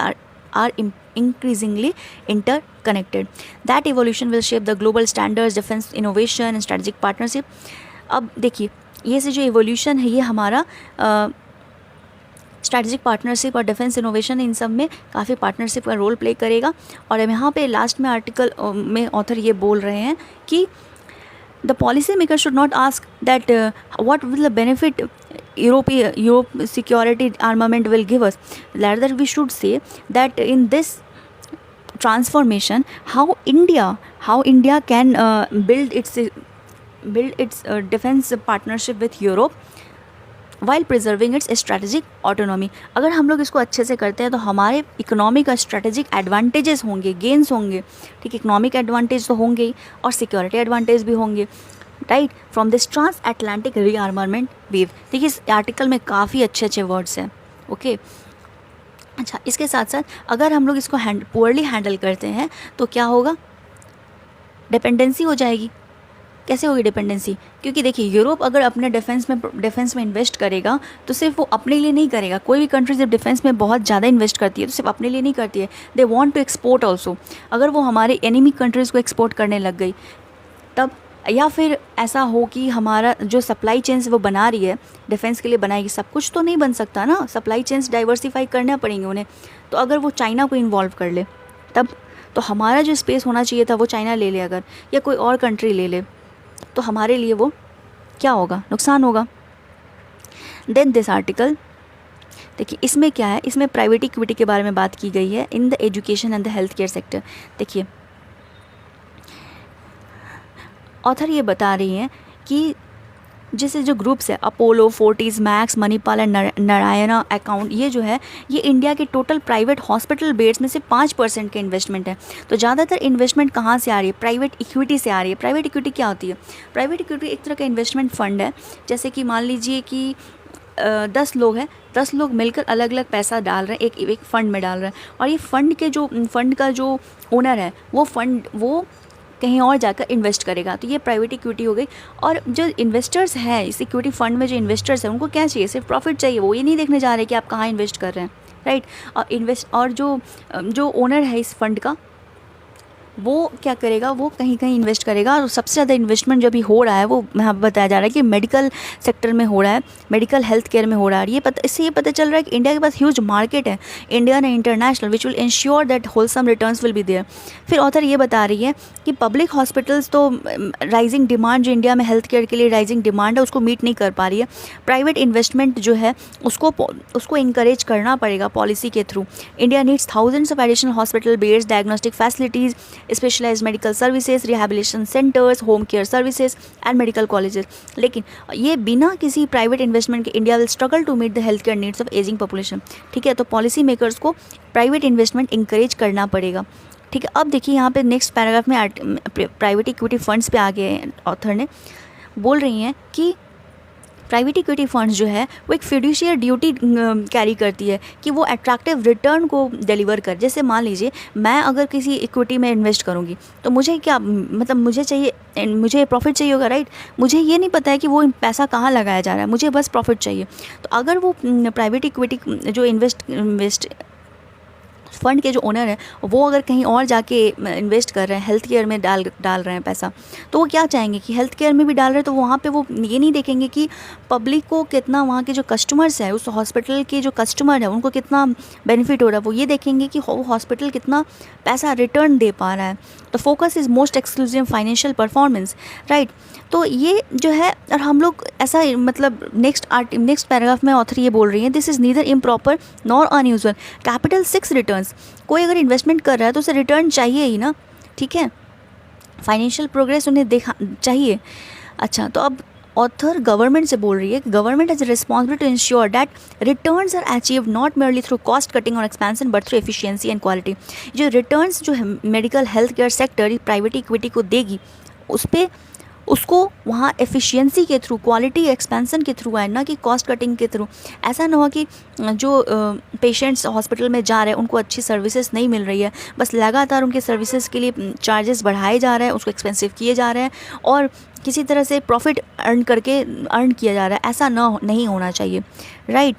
are increasingly interconnected. That evolution will shape the global standards, defense innovation, and strategic partnership. अब देखिए ये से जो evolution है, ये हमारा स्ट्रैटेजिक पार्टनरशिप और defence innovation in सब में काफ़ी पार्टनरशिप का रोल प्ले करेगा। और यहाँ पे लास्ट में आर्टिकल में ऑथर ये बोल रहे हैं कि the policymaker should not ask that what will the benefit Europe security armament will give us. Rather, we should say that in this transformation, how India can build its defense partnership with Europe while preserving its strategic autonomy. अगर हम लोग इसको अच्छे से करते हैं तो हमारे इकोनॉमिक और स्ट्रेटेजिक एडवांटेजेस होंगे, गेंस होंगे। ठीक, इकोनॉमिक एडवांटेज तो होंगे ही और सिक्योरिटी एडवांटेज भी होंगे, right, from this transatlantic rearmament wave. देखिए इस आर्टिकल में काफ़ी अच्छे वर्ड्स हैं, ओके। अच्छा, इसके साथ साथ अगर हम लोग इसको पुअरली हैंडल करते हैं तो क्या होगा, डिपेंडेंसी हो जाएगी। कैसे होगी डिपेंडेंसी? क्योंकि देखिए यूरोप अगर अपने डिफेंस में इन्वेस्ट करेगा तो सिर्फ वो अपने लिए नहीं करेगा। कोई भी कंट्री जब डिफेंस में बहुत ज़्यादा इन्वेस्ट करती है तो सिर्फ अपने लिए नहीं करती है, they want to export also. अगर वो हमारे एनिमी कंट्रीज़ को एक्सपोर्ट करने लग गई तब, या फिर ऐसा हो कि हमारा जो सप्लाई चेन्स वो बना रही है डिफेंस के लिए बनाएगी, सब कुछ तो नहीं बन सकता ना, सप्लाई चेन्स डाइवर्सिफाई करना पड़ेंगे उन्हें। तो अगर वो चाइना को इन्वॉल्व कर ले तब, तो हमारा जो स्पेस होना चाहिए था वो चाइना ले ले अगर, या कोई और कंट्री ले ले, तो हमारे लिए वो क्या होगा, नुकसान होगा। देन दिस आर्टिकल, देखिए इसमें क्या है, इसमें प्राइवेट इक्विटी के बारे में बात की गई है in the education and the health care sector. देखिए ऑथर ये बता रही हैं कि जैसे जो ग्रुप्स है Apollo, Fortis, max, Manipal and Narayana account, ये जो है ये इंडिया के टोटल प्राइवेट हॉस्पिटल बेड्स में से 5% के इन्वेस्टमेंट है। तो ज़्यादातर इन्वेस्टमेंट कहाँ से आ रही है, प्राइवेट इक्विटी से आ रही है। प्राइवेट इक्विटी क्या होती है, प्राइवेट इक्विटी एक तरह का इन्वेस्टमेंट फंड है। जैसे कि मान लीजिए कि 10 लोग हैं, 10 लोग मिलकर अलग अलग पैसा डाल रहे हैं, एक फ़ंड में डाल रहे हैं, और ये फंड का जो ओनर है वो कहीं और जाकर इन्वेस्ट करेगा। तो ये प्राइवेट इक्विटी हो गई। और जो इन्वेस्टर्स हैं इस इक्विटी फंड में, जो इन्वेस्टर्स हैं उनको क्या चाहिए, सिर्फ प्रॉफिट चाहिए। वो ये नहीं देखने जा रहे कि आप कहाँ इन्वेस्ट कर रहे हैं, राइट। और जो ओनर है इस फंड का, वो क्या करेगा, वो कहीं कहीं इन्वेस्ट करेगा। और सबसे ज़्यादा इन्वेस्टमेंट जो भी हो रहा है वो यहाँ बताया जा रहा है कि मेडिकल सेक्टर में हो रहा है, मेडिकल हेल्थ केयर में हो रहा है। इससे ये पता चल रहा है कि इंडिया के पास ह्यूज मार्केट है, Indian and international, which will ensure that wholesome returns will be there. फिर ऑथर ये बता रही है कि पब्लिक हॉस्पिटल्स तो राइजिंग डिमांड, जो इंडिया में हेल्थ केयर के लिए राइजिंग डिमांड है, उसको मीट नहीं कर पा रही है। प्राइवेट इन्वेस्टमेंट जो है उसको इंकरेज करना पड़ेगा पॉलिसी के थ्रू। India needs thousands of additional hospital beds, diagnostic facilities, specialised medical services, rehabilitation centres, home care services and medical colleges. लेकिन ये बिना किसी प्राइवेट इन्वेस्टमेंट के India will struggle to meet the health care needs of ageing population. ठीक है, तो policy makers को private investment encourage करना पड़ेगा। ठीक है, अब देखिए यहाँ पे नेक्स्ट पैराग्राफ में प्राइवेट इक्विटी फंड्स पे आ गए ऑथर ने, बोल रही हैं कि प्राइवेट इक्विटी फंड्स जो है वो एक फिड्यूशियर ड्यूटी कैरी करती है कि वो अट्रैक्टिव रिटर्न को डिलीवर कर। जैसे मान लीजिए मैं अगर किसी इक्विटी में इन्वेस्ट करूँगी तो मुझे क्या, मतलब मुझे प्रॉफिट चाहिए होगा, राइट। मुझे ये नहीं पता है कि वो पैसा कहाँ लगाया जा रहा है, मुझे बस प्रॉफिट चाहिए। तो अगर वो प्राइवेट इक्विटी जो इन्वेस्ट फंड के जो ओनर है वो अगर कहीं और जाके इन्वेस्ट कर रहे हैं, हेल्थ केयर में डाल रहे हैं पैसा, तो वो क्या चाहेंगे कि हेल्थ केयर में भी डाल रहे हैं। तो वहाँ पे वो ये नहीं देखेंगे कि पब्लिक को कितना, वहाँ के जो कस्टमर्स हैं, उस हॉस्पिटल के जो कस्टमर है उनको कितना बेनिफिट हो रहा है। वो ये देखेंगे कि वो हॉस्पिटल कितना पैसा रिटर्न दे पा रहा है। तो focus is most exclusive financial performance, right. तो ये जो है, और हम लोग ऐसा, मतलब नेक्स्ट पैराग्राफ में ऑथर ये बोल रही हैं, this is neither improper nor unusual. Capital 6 returns, कोई अगर इन्वेस्टमेंट कर रहा है तो उसे रिटर्न चाहिए ही ना, ठीक है। फाइनेंशियल प्रोग्रेस उन्हें देखा चाहिए। अच्छा, तो अब ऑथर गवर्नमेंट से बोल रही है कि government has responsibility to ensure that returns are achieved not merely through cost cutting और expansion but through efficiency and quality. जो रिटर्न्स जो है medical health care sector private equity को देगी, उसको वहाँ एफिशिएंसी के थ्रू, क्वालिटी एक्सपेंशन के थ्रू है, ना कि कॉस्ट कटिंग के थ्रू। ऐसा ना हो कि जो पेशेंट्स हॉस्पिटल में जा रहे हैं उनको अच्छी सर्विसेज नहीं मिल रही है, बस लगातार उनके सर्विसेज के लिए चार्जेस बढ़ाए जा रहे हैं, उसको एक्सपेंसिव किए जा रहे हैं और किसी तरह से प्रॉफिट अर्न किया जा रहा है। ऐसा नहीं होना चाहिए, राइट।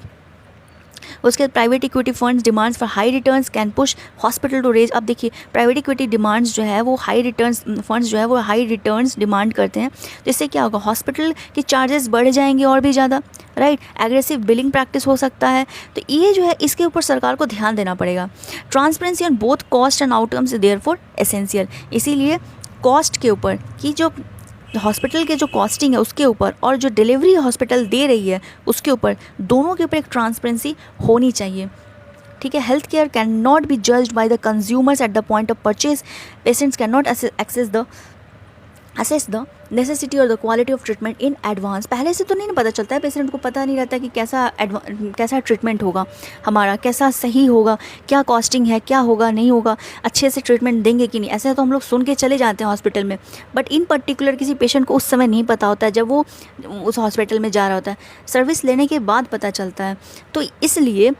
उसके बाद private equity funds demands for high returns can push hospital to raise. अब देखिए प्राइवेट इक्विटी डिमांड्स जो है वो हाई रिटर्न्स, फंड्स जो है वो हाई रिटर्न्स डिमांड करते हैं। तो इससे क्या होगा, हॉस्पिटल के चार्जेस बढ़ जाएंगे और भी ज़्यादा, राइट। एग्रेसिव बिलिंग प्रैक्टिस हो सकता है। तो ये जो है इसके ऊपर सरकार को ध्यान देना पड़ेगा। Transparency on both cost and outcomes is therefore essential. इसीलिए कॉस्ट के ऊपर, कि जो हॉस्पिटल के जो कॉस्टिंग है उसके ऊपर और जो डिलीवरी हॉस्पिटल दे रही है उसके ऊपर, दोनों के ऊपर एक ट्रांसपेरेंसी होनी चाहिए, ठीक है। Health care can not be judged by the consumers at the point of purchase. Patients can not assess the necessity और the quality of treatment in advance. पहले से तो नहीं पता चलता है, पेशेंट को पता नहीं रहता कि कैसा ट्रीटमेंट होगा हमारा, कैसा सही होगा, क्या कॉस्टिंग है, क्या होगा नहीं होगा, अच्छे से ट्रीटमेंट देंगे कि नहीं। ऐसे तो हम लोग सुन के चले जाते हैं हॉस्पिटल में, बट इन पर्टिकुलर किसी पेशेंट को उस समय नहीं पता होता है जब वो उस हॉस्पिटल में जा रहा होता है, सर्विस लेने के बाद पता चलता है। तो इसलिए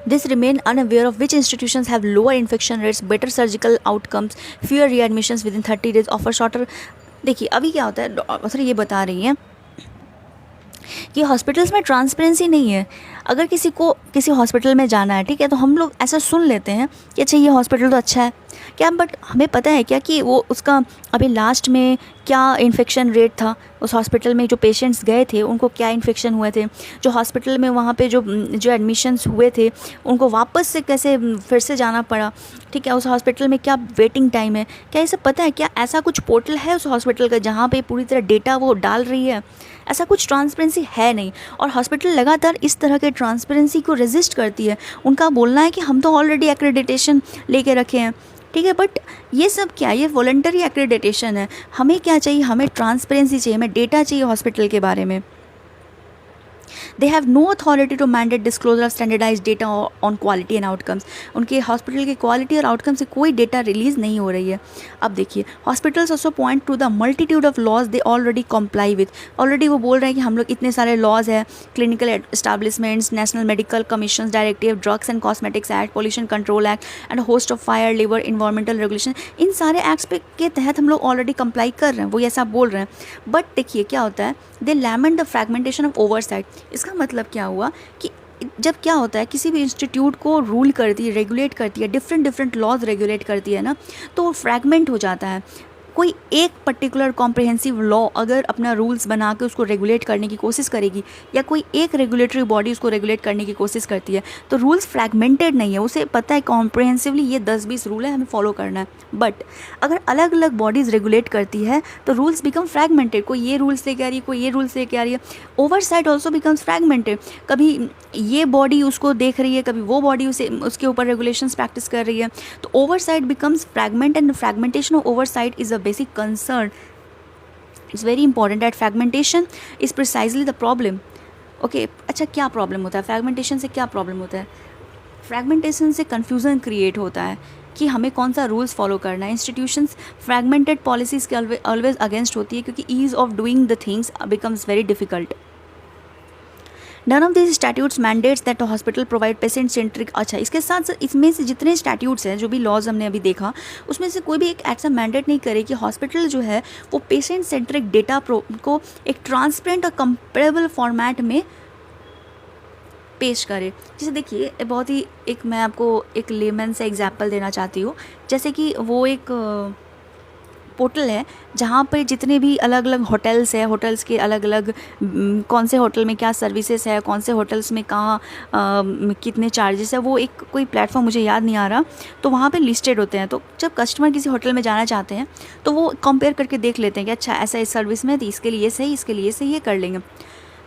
This remain unaware of which institutions have lower infection rates, better surgical outcomes, fewer readmissions within 30 days, offer shorter। देखिए अभी क्या होता है, सर ये बता रही हैं कि हॉस्पिटल्स में ट्रांसपेरेंसी नहीं है। अगर किसी को किसी हॉस्पिटल में जाना है, ठीक है, तो हम लोग ऐसा सुन लेते हैं कि अच्छा ये हॉस्पिटल तो अच्छा है, क्या, बट हमें पता है क्या कि वो उसका अभी लास्ट में क्या इन्फेक्शन रेट था, उस हॉस्पिटल में जो पेशेंट्स गए थे उनको क्या इन्फेक्शन हुए थे, जो हॉस्पिटल में वहाँ पे जो एडमिशन्स हुए थे उनको वापस से कैसे फिर से जाना पड़ा, ठीक है, उस हॉस्पिटल में क्या वेटिंग टाइम है, क्या ये सब पता है? क्या ऐसा कुछ पोर्टल है उस हॉस्पिटल का जहाँ पे पूरी तरह डेटा वो डाल रही है? ऐसा कुछ ट्रांसपेरेंसी है नहीं, और हॉस्पिटल लगातार इस तरह के ट्रांसपेरेंसी को रेजिस्ट करती है। उनका बोलना है कि हम तो ऑलरेडी एक्रेडिटेशन लेके रखे हैं, ठीक है, बट ये सब क्या, ये वॉलंटरी एक्रेडिटेशन है। हमें क्या चाहिए? हमें ट्रांसपेरेंसी चाहिए, हमें डेटा चाहिए हॉस्पिटल के बारे में। They have no authority to mandate disclosure of standardized data on quality and outcomes. उनके हॉस्पिटल की क्वालिटी और आउटकम से कोई डेटा रिलीज़ नहीं हो रही है। अब देखिए, hospitals also point to the multitude of laws they already comply with. Already वो बोल रहे हैं कि हम लोग इतने सारे लॉज है, clinical establishments, national medical commission directive, drugs and cosmetics act, pollution control act and host of fire, labour, environmental regulation, इन सारे एक्ट्स के तहत हम लोग ऑलरेडी कंप्लाई कर रहे हैं, वो ऐसा बोल रहे हैं। बट देखिए क्या होता है, they lament the fragmentation of oversight. इसका मतलब क्या हुआ कि जब क्या होता है, किसी भी इंस्टीट्यूट को रूल करती है, रेगुलेट करती है, डिफरेंट लॉज रेगुलेट करती है ना, तो वो फ्रैगमेंट हो जाता है। कोई एक पर्टिकुलर कॉम्प्रिहेंसिव लॉ अगर अपना रूल्स बना के उसको रेगुलेट करने की कोशिश करेगी, या कोई एक रेगुलेटरी बॉडी उसको रेगुलेट करने की कोशिश करती है, तो रूल्स फ्रैगमेंटेड नहीं है, उसे पता है कॉम्प्रिहेंसिवली ये 10-20 रूल है, हमें फॉलो करना है। बट अगर अलग अलग बॉडीज़ रेगुलेट करती है तो रूल्स बिकम फ्रैगमेंटेड, कोई ये रूल्स लेके आ रही है, कोई ये रूल्स लेके आ रही है। ओवरसाइट ऑल्सो बिकम्स फ्रैगमेंटेड, कभी ये बॉडी उसको देख रही है, कभी वो बॉडी उसे उसके ऊपर रेगुलेशंस प्रैक्टिस कर रही है, तो oversight becomes fragment and fragmentation of oversight is a basic concern. It's very important that fragmentation is precisely the problem. Okay, अच्छा क्या प्रॉब्लम होता है फ्रैगमेंटेशन से? क्या प्रॉब्लम होता है? फ्रैगमेंटेशन से कन्फ्यूज़न क्रिएट होता है कि हमें कौन सा रूल्स फॉलो करना है। इंस्टीट्यूशंस फ्रैगमेंटेड पॉलिसीज़ के ऑलवेज अगेंस्ट होती है, क्योंकि ease of doing the things becomes very difficult. None of these statutes mandates that a hospital provide patient centric। अच्छा, इसके साथ साथ इसमें से जितने स्टैट्यूट्स हैं, जो भी लॉज हमने अभी देखा, उसमें से कोई भी एक ऐसा मैंडेट नहीं करे कि हॉस्पिटल जो है वो पेशेंट सेंट्रिक डेटा को एक ट्रांसपेरेंट और कंपेरेबल फॉर्मेट में पेश करे। जैसे देखिए, बहुत ही एक मैं आपको एक लेमन से एग्जांपल देना चाहती हूँ। जैसे कि वो एक पोर्टल है जहाँ पर जितने भी अलग अलग होटल्स है, होटल्स के अलग अलग कौन से होटल में क्या सर्विसेज है, कौन से होटल्स में कहाँ कितने चार्जेस है, वो एक कोई प्लेटफॉर्म मुझे याद नहीं आ रहा, तो वहाँ पे लिस्टेड होते हैं। तो जब कस्टमर किसी होटल में जाना चाहते हैं तो वो कंपेयर करके देख लेते हैं कि अच्छा ऐसा इस सर्विस में, तो इसके लिए सही, इसके लिए सही, ये कर लेंगे।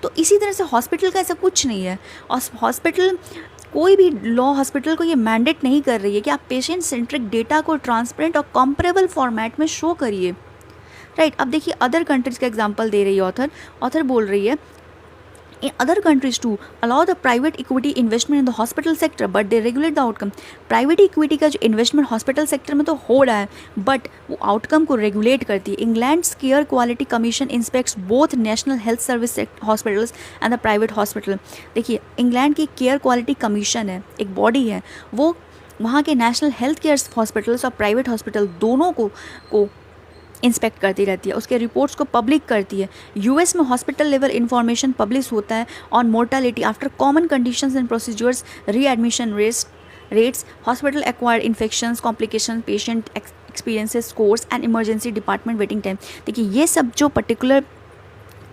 तो इसी तरह से हॉस्पिटल का ऐसा कुछ नहीं है। और हॉस्पिटल, कोई भी लॉ हॉस्पिटल को ये मैंडेट नहीं कर रही है कि आप पेशेंट सेंट्रिक डेटा को ट्रांसपेरेंट और कंपेरेबल फॉर्मेट में शो करिए, राइट। अब देखिए, अदर कंट्रीज़ का एग्जांपल दे रही है ऑथर बोल रही है, in other countries too allow the private equity investment in the hospital sector but they regulate the outcome। Private equity का जो इन्वेस्टमेंट हॉस्पिटल सेक्टर में तो हो रहा है, बट वो आउटकम को रेगुलेट करती है। England's care quality commission inspects both national health service hospitals and the private hospital. देखिए, इंग्लैंड की केयर क्वालिटी कमीशन है, एक बॉडी है, वो वहाँ के नेशनल हेल्थ केयर हॉस्पिटल्स और प्राइवेट हॉस्पिटल दोनों को इंस्पेक्ट करती रहती है, उसके रिपोर्ट्स को पब्लिक करती है। यूएस में हॉस्पिटल लेवल इंफॉर्मेशन पब्लिश होता है on mortality after common conditions and procedures, readmission rates, hospital acquired infections, complication, patient experiences scores and emergency department waiting time. देखिए, ये सब जो पर्टिकुलर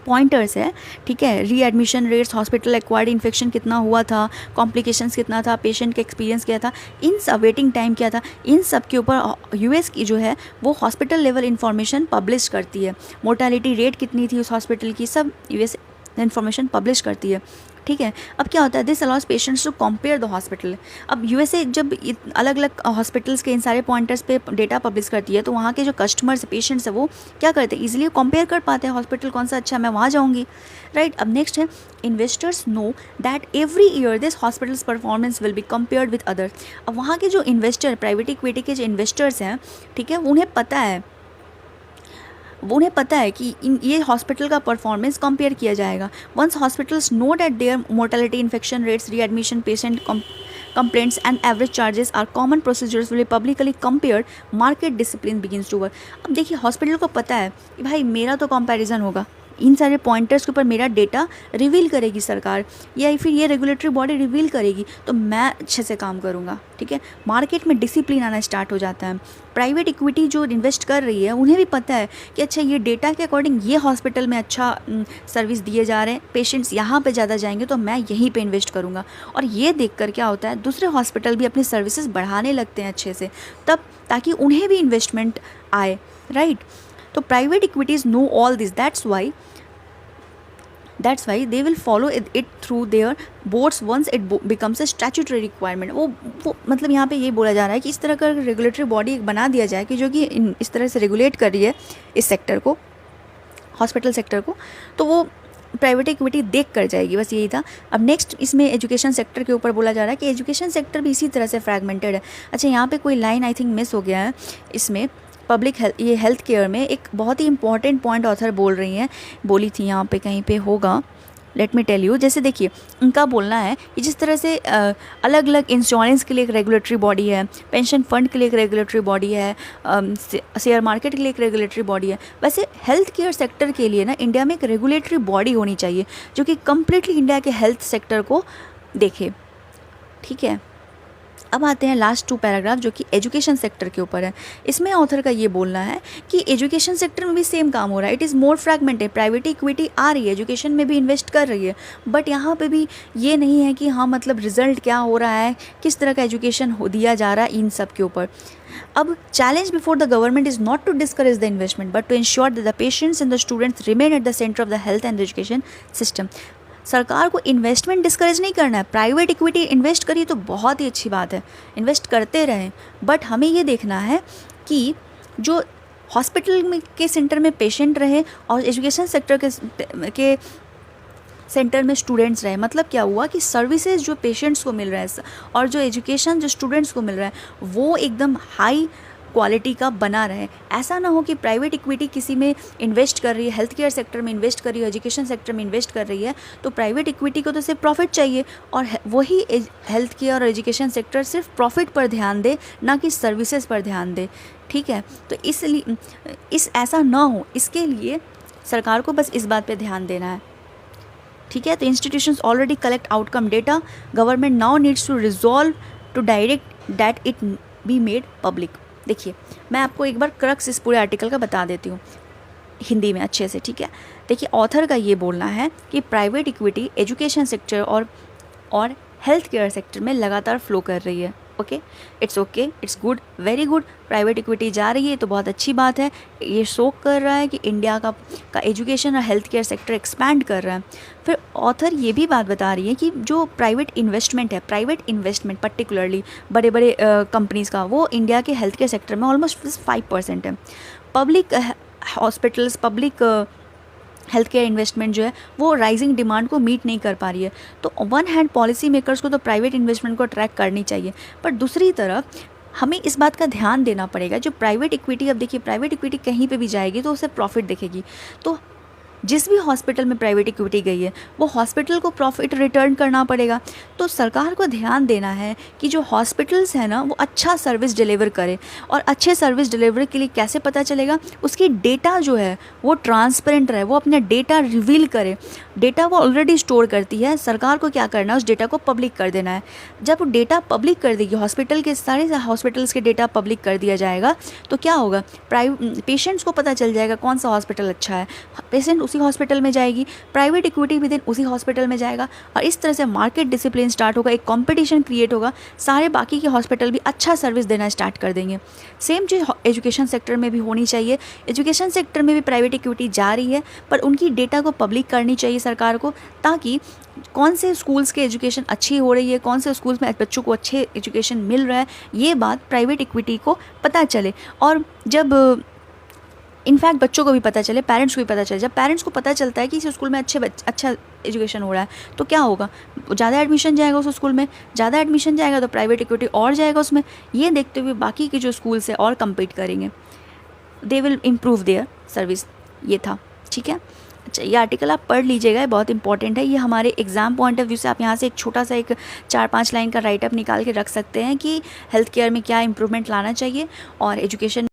पॉइंटर्स है, ठीक है, readmission rates, hospital acquired infection कितना हुआ था, कॉम्प्लिकेशंस कितना था, पेशेंट का एक्सपीरियंस क्या था, इन सब वेटिंग टाइम क्या था, इन सब के ऊपर यूएस की जो है वो हॉस्पिटल लेवल इन्फॉर्मेशन पब्लिश करती है। मोर्टालिटी रेट कितनी थी उस हॉस्पिटल की, सब यूएस इन्फॉर्मेशन पब्लिश करती है, ठीक है। अब क्या होता है, this allows patients to compare the hospital. अब यूएसए जब अलग अलग हॉस्पिटल्स के इन सारे पॉइंटर्स पे डेटा पब्लिश करती है, तो वहाँ के जो कस्टमर्स पेशेंट्स है वो क्या करते हैं, इजीली कंपेयर कर पाते हैं हॉस्पिटल कौन सा अच्छा है, मैं वहाँ जाऊँगी, राइट। अब नेक्स्ट है, investors know that every year this hospitals performance will be compared with other. अब वहाँ के जो इन्वेस्टर, प्राइवेट इक्विटी के जो इन्वेस्टर्स हैं, ठीक है, उन्हें पता है कि ये हॉस्पिटल का परफॉर्मेंस कंपेयर किया जाएगा। Once hospitals know that their mortality, infection rates, readmission, patient complaints and average charges are common procedures will publicly compared, market discipline begins to work. अब देखिए, हॉस्पिटल को पता है कि भाई मेरा तो कंपैरिजन होगा, इन सारे पॉइंटर्स के ऊपर मेरा डेटा रिवील करेगी सरकार, या फिर ये रेगुलेटरी बॉडी रिवील करेगी, तो मैं अच्छे से काम करूँगा, ठीक है। मार्केट में डिसिप्लिन आना स्टार्ट हो जाता है। प्राइवेट इक्विटी जो इन्वेस्ट कर रही है उन्हें भी पता है कि अच्छा ये डेटा के अकॉर्डिंग ये हॉस्पिटल में अच्छा सर्विस दिए जा रहे हैं, पेशेंट्स यहाँ पे ज़्यादा जाएंगे तो मैं यहीं पे इन्वेस्ट करूँगा। और ये देखकर क्या होता है, दूसरे हॉस्पिटल भी अपनी सर्विसेज बढ़ाने लगते हैं अच्छे से, तब ताकि उन्हें भी इन्वेस्टमेंट आए, राइट। तो private equities know all this, that's why they will follow it through their boards once it becomes a statutory requirement। वो मतलब यहाँ पे ये बोला जा रहा है कि इस तरह का रेगुलेटरी बॉडी एक बना दिया जाए कि जो कि इस तरह से रेगुलेट कर रही है इस सेक्टर को, हॉस्पिटल सेक्टर को, तो वो प्राइवेट इक्विटी देख कर जाएगी। बस यही था। अब नेक्स्ट इसमें एजुकेशन सेक्टर के ऊपर बोला जा रहा है कि एजुकेशन सेक्टर भी इसी तरह से फ्रैगमेंटेड है। अच्छा, यहाँ पे कोई लाइन आई थिंक मिस हो गया है इसमें। पब्लिक हेल्थ, ये हेल्थ केयर में एक बहुत ही इंपॉर्टेंट पॉइंट ऑथर बोली थी, यहाँ पे कहीं पे होगा, लेट मी टेल यू। जैसे देखिए, उनका बोलना है कि जिस तरह से अलग अलग इंश्योरेंस के लिए एक रेगुलेटरी बॉडी है, पेंशन फंड के लिए एक रेगुलेटरी बॉडी है, शेयर मार्केट के लिए एक रेगुलेटरी बॉडी है, वैसे हेल्थ केयर सेक्टर के लिए ना इंडिया में एक रेगुलेटरी बॉडी होनी चाहिए जो कि कम्प्लीटली इंडिया के हेल्थ सेक्टर को देखे, ठीक है। अब आते हैं लास्ट 2 पैराग्राफ जो कि एजुकेशन सेक्टर के ऊपर है। इसमें ऑथर का ये बोलना है कि एजुकेशन सेक्टर में भी सेम काम हो रहा है, it is more fragmented. Private equity आ रही है, एजुकेशन में भी इन्वेस्ट कर रही है, बट यहाँ पे भी ये नहीं है कि हाँ मतलब रिजल्ट क्या हो रहा है, किस तरह का एजुकेशन दिया जा रहा है, इन सब के ऊपर। अब challenge before the government is not to discourage the investment but to ensure that the patients and the students remain at the centre of the health and education system. सरकार को इन्वेस्टमेंट डिस्करेज नहीं करना है। Private equity invest करिए तो बहुत ही अच्छी बात है, इन्वेस्ट करते रहें, बट हमें ये देखना है कि जो हॉस्पिटल में के सेंटर में पेशेंट रहे और एजुकेशन सेक्टर के सेंटर में स्टूडेंट्स रहे। मतलब क्या हुआ कि सर्विसेज जो पेशेंट्स को मिल रहा है और जो एजुकेशन जो स्टूडेंट्स को मिल रहा है वो एकदम हाई क्वालिटी का बना रहे। ऐसा ना हो कि प्राइवेट इक्विटी किसी में इन्वेस्ट कर रही है, हेल्थ केयर सेक्टर में इन्वेस्ट कर रही है, एजुकेशन सेक्टर में इन्वेस्ट कर रही है, तो प्राइवेट इक्विटी को तो सिर्फ प्रॉफिट चाहिए और वही हेल्थ केयर और एजुकेशन सेक्टर सिर्फ प्रॉफिट पर ध्यान दे, ना कि सर्विसेज पर ध्यान दे, ठीक है। तो इसलिए ऐसा ना हो, इसके लिए सरकार को बस इस बात पर ध्यान देना है, ठीक है। तो institutions already collect outcome data, government now needs to resolve to direct that it be made public. देखिए, मैं आपको एक बार क्रक्स इस पूरे आर्टिकल का बता देती हूँ हिंदी में अच्छे से, ठीक है। देखिए, ऑथर का ये बोलना है कि प्राइवेट इक्विटी एजुकेशन सेक्टर और हेल्थ केयर सेक्टर में लगातार फ्लो कर रही है। Okay, it's good, very good. Private equity जा रही है तो बहुत अच्छी बात है। ये शो कर रहा है कि इंडिया का एजुकेशन और हेल्थ केयर सेक्टर एक्सपैंड कर रहा है। फिर ऑथर ये भी बात बता रही है कि जो प्राइवेट इन्वेस्टमेंट पर्टिकुलरली बड़े बड़े कंपनीज़ का, वो इंडिया के हेल्थ केयर सेक्टर में ऑलमोस्ट 5% है। Public hospitals, public health care investment जो है वो राइजिंग डिमांड को मीट नहीं कर पा रही है। तो वन हैंड पॉलिसी मेकर्स को तो प्राइवेट इन्वेस्टमेंट को ट्रैक करनी चाहिए, पर दूसरी तरफ हमें इस बात का ध्यान देना पड़ेगा जो प्राइवेट इक्विटी, अब देखिए प्राइवेट इक्विटी कहीं पे भी जाएगी तो उसे प्रॉफिट दिखेगी। तो जिस भी हॉस्पिटल में प्राइवेट इक्विटी गई है वो हॉस्पिटल को प्रॉफिट रिटर्न करना पड़ेगा। तो सरकार को ध्यान देना है कि जो हॉस्पिटल्स हैं ना वो अच्छा सर्विस डिलीवर करे, और अच्छे सर्विस डिलीवरी के लिए कैसे पता चलेगा, उसकी डेटा जो है वो ट्रांसपेरेंट रहे, वो अपना डेटा रिवील करे। डेटा वो ऑलरेडी स्टोर करती है, सरकार को क्या करना है, उस डेटा को पब्लिक कर देना है। जब वो डेटा पब्लिक कर देगी, हॉस्पिटल के सारे हॉस्पिटल्स के डेटा पब्लिक कर दिया जाएगा, तो क्या होगा, पेशेंट्स को पता चल जाएगा कौन सा हॉस्पिटल अच्छा है, पेशेंट उसी हॉस्पिटल में जाएगी, प्राइवेट इक्विटी भी दिन उसी हॉस्पिटल में जाएगा, और इस तरह से मार्केट डिसिप्लिन स्टार्ट होगा, एक कंपटीशन क्रिएट होगा, सारे बाकी के हॉस्पिटल भी अच्छा सर्विस देना स्टार्ट कर देंगे। सेम चीज़ एजुकेशन सेक्टर में भी होनी चाहिए। एजुकेशन सेक्टर में भी प्राइवेट इक्विटी जा रही है, पर उनकी डेटा को पब्लिक करनी चाहिए सरकार को, ताकि कौन से स्कूल्स के एजुकेशन अच्छी हो रही है, कौन से स्कूल्स में बच्चों को अच्छे एजुकेशन मिल रहा है, ये बात प्राइवेट इक्विटी को पता चले। और जब इनफैक्ट बच्चों को भी पता चले, पेरेंट्स को भी पता चले, जब पेरेंट्स को पता चलता है कि इस स्कूल में अच्छा एजुकेशन हो रहा है, तो क्या होगा, ज़्यादा एडमिशन जाएगा उस स्कूल में, ज़्यादा एडमिशन जाएगा तो प्राइवेट इक्विटी और जाएगा उसमें। ये देखते हुए बाकी के जो स्कूल्स हैं और कम्पीट करेंगे, they will improve their service. ये था, ठीक है। अच्छा, ये आर्टिकल आप पढ़ लीजिएगा, बहुत इंपॉर्टेंट है। ये हमारे एग्जाम पॉइंट ऑफ व्यू से आप यहाँ से एक छोटा सा एक 4-5 लाइन का राइटअप निकाल के रख सकते हैं कि हेल्थ केयर में क्या इंप्रूवमेंट लाना चाहिए और एजुकेशन